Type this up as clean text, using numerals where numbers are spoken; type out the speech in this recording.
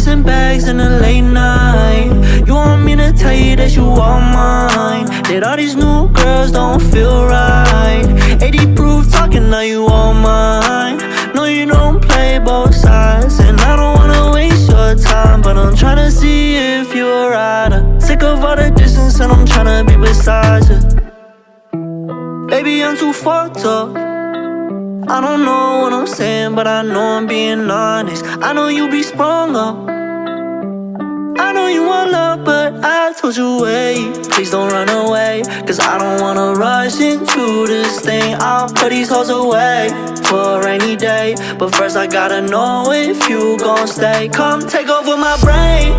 chasing bags in the late night. You want me to tell you that you are mine, that all these new girls don't feel right. 80 proof talking, now you all mine. No, you don't play both sides, and I don't wanna waste your time, but I'm tryna see if you're a rider. Sick of all the distance and I'm tryna be beside you. Baby, I'm too fucked up. I don't know what I'm saying, but I know I'm being honest. I know you be sprung up, I know you want love, but I told you wait. Please don't run away, cause I don't wanna rush into this thing. I'll put these hoes away for a rainy day, but first I gotta know if you gon' stay. Come take over my brain.